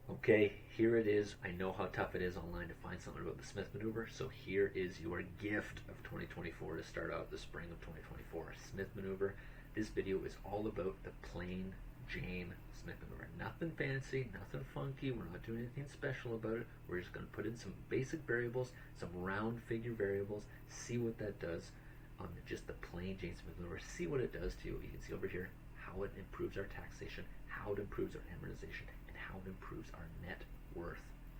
Okay, here it is. I know how tough it is online to find something about the Smith Maneuver, so here is your gift of 2024 to start out the spring of 2024. Smith Maneuver. This video is all about the plain Jane Smith Maneuver. Nothing fancy, nothing funky. We're not doing anything special about it. We're just going to put in some basic variables, some round figure variables, see what that does on just the plain Jane Smith Maneuver. See what it does to you. You can see over here how it improves our taxation, how it improves our amortization, and how it improves our net worth,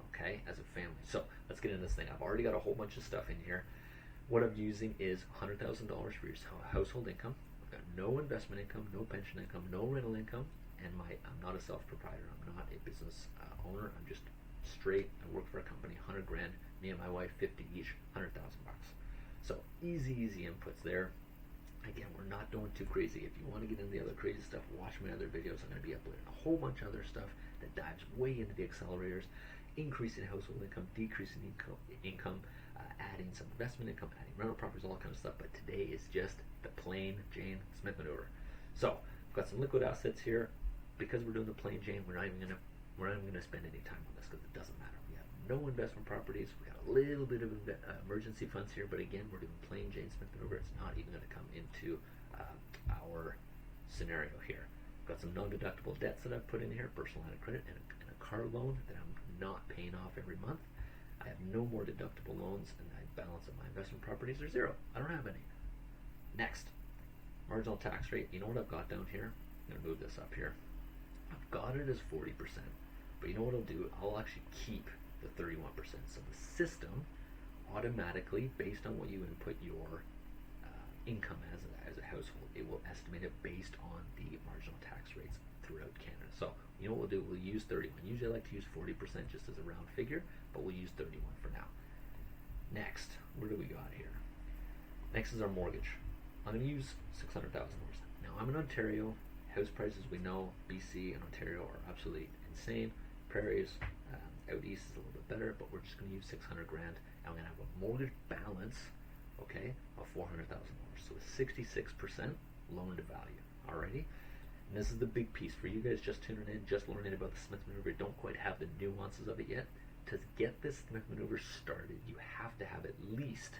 okay, as a family. So let's get into this thing. I've already got a whole bunch of stuff in here. What I'm using is $100,000 for your household income. I've got no investment income, no pension income, no rental income, and I'm not a self-proprietor. I'm not a business owner. I'm just straight. I work for a company, 100 grand. Me and my wife, 50 each, 100,000 bucks. So easy inputs there. Again, we're not doing too crazy. If you want to get into the other crazy stuff, watch my other videos. I'm going to be uploading a whole bunch of other stuff that dives way into the accelerators, increasing household income, decreasing income, adding some investment income, adding rental properties, all that kind of stuff. But today is just the plain Jane Smith Maneuver. So I've got some liquid assets here. Because we're doing the plain Jane, we're not even going to spend any time on this because it doesn't matter. We have no investment properties. We got a little bit of emergency funds here, but again, we're doing plain Jane Smith Maneuver. It's not even going to come into our scenario here. Got some non-deductible debts that I've put in here, personal line of credit, and a car loan that I'm not paying off every month. I have no more deductible loans, and the balance of my investment properties are zero. I don't have any. Next, marginal tax rate. You know what I've got down here? I'm going to move this up here. I've got it as 40%, but you know what I'll do? I'll actually keep the 31%. So the system automatically, based on what you input your income as a household, it will estimate it based on the marginal tax rates throughout Canada. So you know what we'll do? We'll use 31. Usually I like to use 40% just as a round figure, but we'll use 31 for now. Next, where do we got here? Next is our mortgage. I'm going to use $600,000. Now I'm in Ontario. House prices, we know BC and Ontario are absolutely insane. Prairies out east is a little bit better, but we're just going to use 600 grand. And I'm going to have a mortgage balance, okay, of $400,000. So a 66% loan to value. Alrighty. And this is the big piece for you guys just tuning in, just learning about the Smith Maneuver. Don't quite have the nuances of it yet. To get this Smith Maneuver started, you have to have at least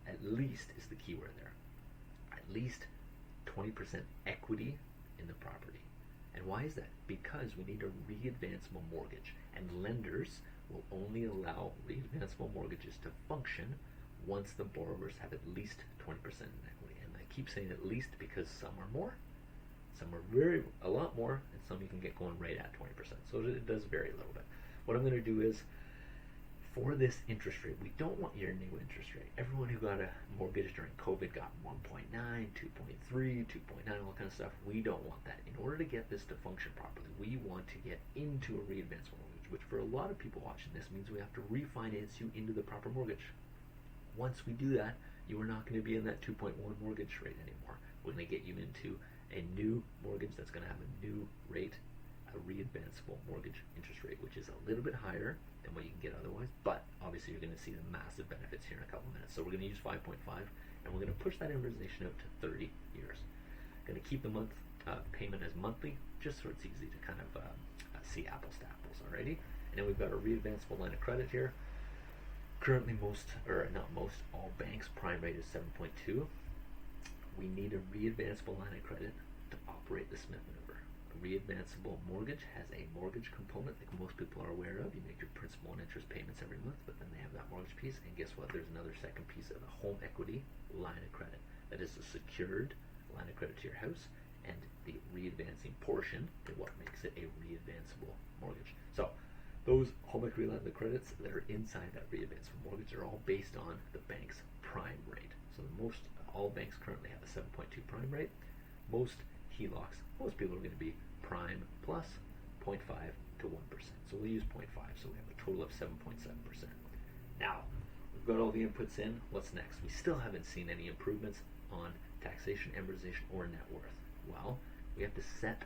is the key word there, at least 20% equity in the property. And why is that? Because we need a readvanceable mortgage, and lenders will only allow readvanceable mortgages to function once the borrowers have at least 20% in equity. And I keep saying at least because some are more, some are a lot more, and some you can get going right at 20%. So it does vary a little bit. What I'm going to do is, for this interest rate, we don't want your new interest rate. Everyone who got a mortgage during COVID got 1.9, 2.3, 2.9, all kind of stuff. We don't want that. In order to get this to function properly, we want to get into a readvanceable mortgage, which for a lot of people watching this means we have to refinance you into the proper mortgage. Once we do that, you are not going to be in that 2.1 mortgage rate anymore. We're going to get you into a new mortgage that's going to have a new rate, a readvanceable mortgage interest rate, which is a little bit higher than what you can get otherwise, but obviously you're going to see the massive benefits here in a couple of minutes. So we're going to use 5.5, and we're going to push that amortization out to 30 years. Going to keep the month payment as monthly, just so it's easy to kind of see apples to apples, alrighty? And then we've got a readvanceable line of credit here. Currently all banks' prime rate is 7.2. We need a readvanceable line of credit to operate the Smith Maneuver. Readvanceable mortgage has a mortgage component like most people are aware of. You make your principal and interest payments every month, but then they have that mortgage piece, and guess what? There's another second piece of a home equity line of credit. That is a secured line of credit to your house, and the readvancing portion is what makes it a readvanceable mortgage. So those home equity lines of credits that are inside that readvanceable mortgage are all based on the bank's prime rate. So all banks currently have a 7.2 prime rate. Most HELOCs, most people are going to be prime plus 0.5 to 1%. So we'll use 0.5, so we have a total of 7.7%. Now, we've got all the inputs in. What's next? We still haven't seen any improvements on taxation, amortization, or net worth. Well, we have to set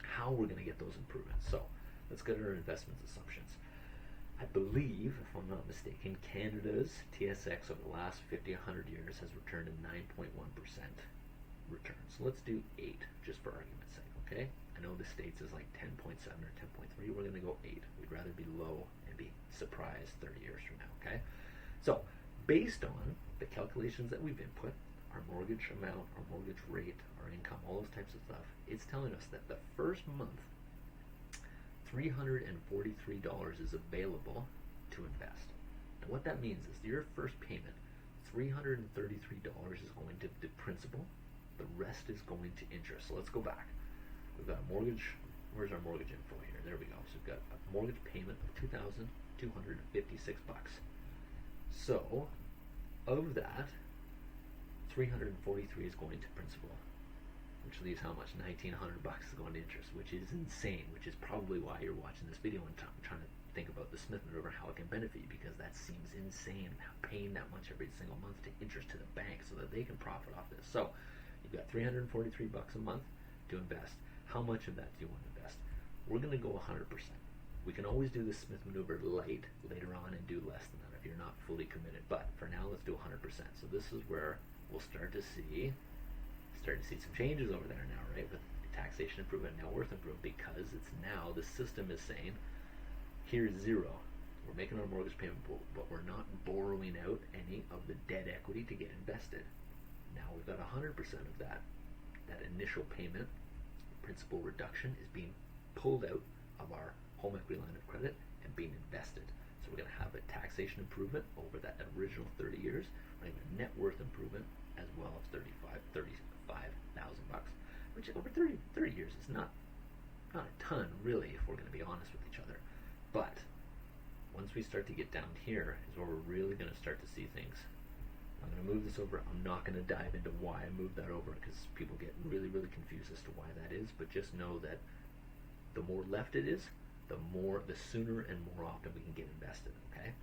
how we're going to get those improvements. So let's get our investment assumptions. I believe, if I'm not mistaken, Canada's TSX over the last 50, 100 years has returned a 9.1% return. So let's do 8, just for argument's sake, okay? I know the States is like 10.7 or 10.3. We're going to go 8. We'd rather be low and be surprised 30 years from now, okay? So, based on the calculations that we've input, our mortgage amount, our mortgage rate, our income, all those types of stuff, it's telling us that the first month, $343 is available to invest. And what that means is your first payment, $333 is going to the principal. The rest is going to interest. So let's go back. We've got a mortgage. Where's our mortgage info here? There we go. So we've got a mortgage payment of $2,256. So of that, 343 is going to principal, which leaves how much? $1,900 is going to interest, which is insane, which is probably why you're watching this video and trying to think about the Smith Manoeuvre, how it can benefit you, because that seems insane, paying that much every single month to interest to the bank so that they can profit off this. So you've got $343 a month to invest. How much of that do you want to invest? We're going to go 100%. We can always do the Smith Manoeuvre light later on and do less than that if you're not fully committed. But for now, let's do 100%. So this is where we'll start to see some changes over there now, right? With taxation improvement, net worth improvement, because it's now the system is saying, here's zero. We're making our mortgage payment, but we're not borrowing out any of the debt equity to get invested. Now we've got 100% of that initial payment, principal reduction, is being pulled out of our home equity line of credit and being invested. So we're going to have a taxation improvement over that original 30 years. We're going to have a net worth improvement as well of $35,000, which over 30 years is not a ton, really, if we're going to be honest with each other. But once we start to get down here is where we're really going to start to see things. I'm going to move this over. I'm not going to dive into why I moved that over, because people get really, really confused as to why that is. But just know that the more left it is, the sooner and more often we can get invested, okay?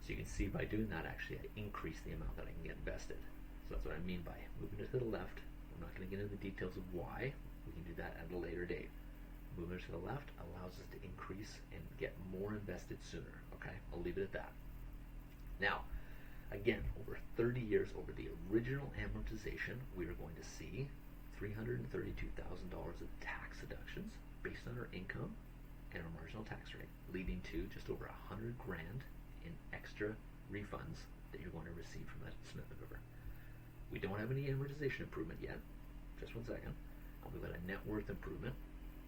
So you can see by doing that, actually, I increase the amount that I can get invested. So that's what I mean by moving it to the left. I'm not going to get into the details of why. We can do that at a later date. Moving it to the left allows us to increase and get more invested sooner, okay? I'll leave it at that. Now, again, over 30 years, over the original amortization, we are going to see $332,000 of tax deductions based on our income and our marginal tax rate, leading to just over $100,000 in extra refunds that you're going to receive from that Smith Manoeuvre. We don't have any amortization improvement yet. Just one second. We've got a net worth improvement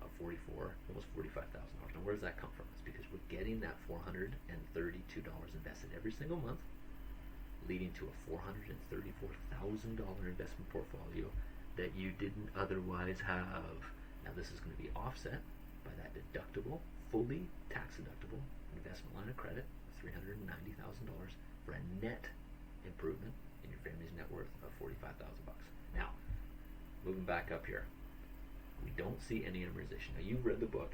of almost $45,000. Now, where does that come from? It's because we're getting that $432 invested every single month, leading to a $434,000 investment portfolio that you didn't otherwise have. Now, this is going to be offset by that deductible, fully tax-deductible investment line of credit, $390,000 for a net improvement in your family's net worth of $45,000. Now, moving back up here, we don't see any amortization. Now, you've read the book,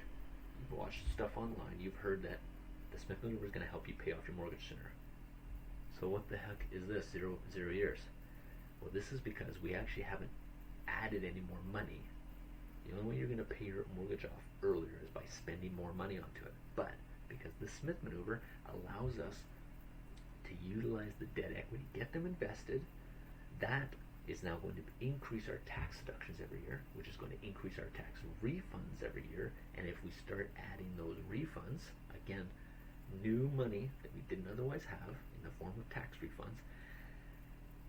you've watched stuff online, you've heard that the Smith Manoeuvre is going to help you pay off your mortgage sooner. So what the heck is this, 0 years? Well, this is because we actually haven't added any more money. The only way you're going to pay your mortgage off earlier is by spending more money onto it. But because the Smith Manoeuvre allows us to utilize the debt equity, get them invested, that is now going to increase our tax deductions every year, which is going to increase our tax refunds every year. And if we start adding those refunds, again, new money that we didn't otherwise have in the form of tax refunds,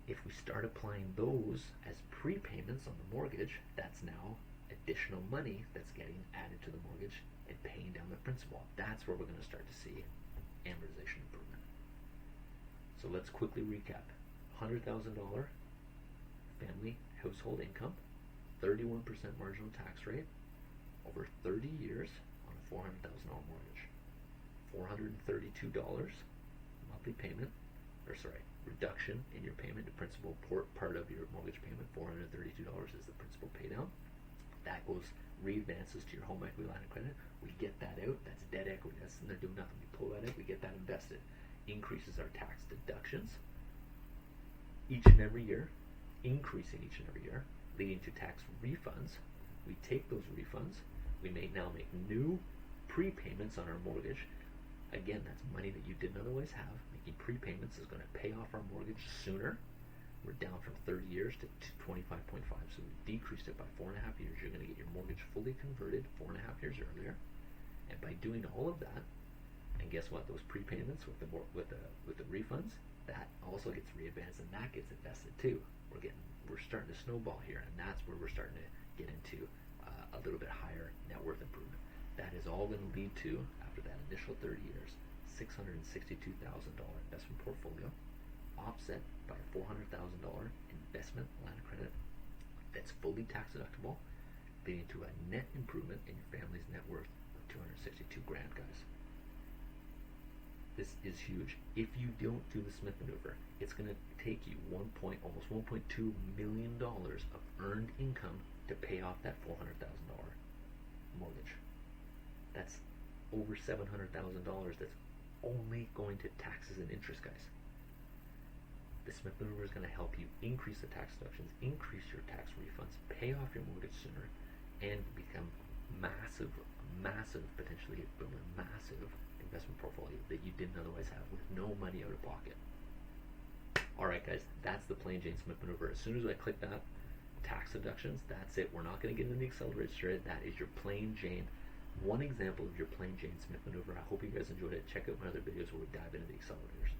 if we start applying those as prepayments on the mortgage, that's now additional money that's getting added to the mortgage and paying down the principal. That's where we're going to start to see amortization improvement. So let's quickly recap. $100,000 family household income, 31% marginal tax rate, over 30 years on a $400,000 mortgage. $432 monthly payment, reduction in your payment to principal part of your mortgage payment. $432 is the principal pay down. That goes readvances to your home equity line of credit. We get that out. That's debt equity. That's they're doing nothing. We pull that out. We get that invested. Increases our tax deductions each and every year, increasing each and every year, leading to tax refunds. We take those refunds. We may now make new prepayments on our mortgage. Again, that's money that you didn't otherwise have. Making prepayments is going to pay off our mortgage sooner. We're down from 30 years to 25.5. So we decreased it by 4.5 years. You're going to get your mortgage fully converted 4.5 years earlier. And by doing all of that, and guess what? Those prepayments with the refunds, that also gets readvanced and that gets invested too. We're starting to snowball here, and that's where we're starting to get into a little bit higher net worth improvement. That is all going to lead to, after that initial 30 years, $662,000 investment portfolio, offset by a $400,000 investment line of credit that's fully tax deductible, leading to a net improvement in your family's net worth of 262 grand, guys. This is huge. If you don't do the Smith Maneuver, it's going to take you almost $1.2 million of earned income to pay off that $400,000 mortgage. That's over $700,000 that's only going to taxes and interest, guys. The Smith Maneuver is going to help you increase the tax deductions, increase your tax refunds, pay off your mortgage sooner, and become potentially build a massive investment portfolio that you didn't otherwise have with no money out of pocket. Alright guys, that's the plain Jane Smith Maneuver. As soon as I click that, tax deductions, that's it. We're not going to get into the accelerators straight. That is your plain Jane, one example of your plain Jane Smith Maneuver. I hope you guys enjoyed it. Check out my other videos where we dive into the accelerators.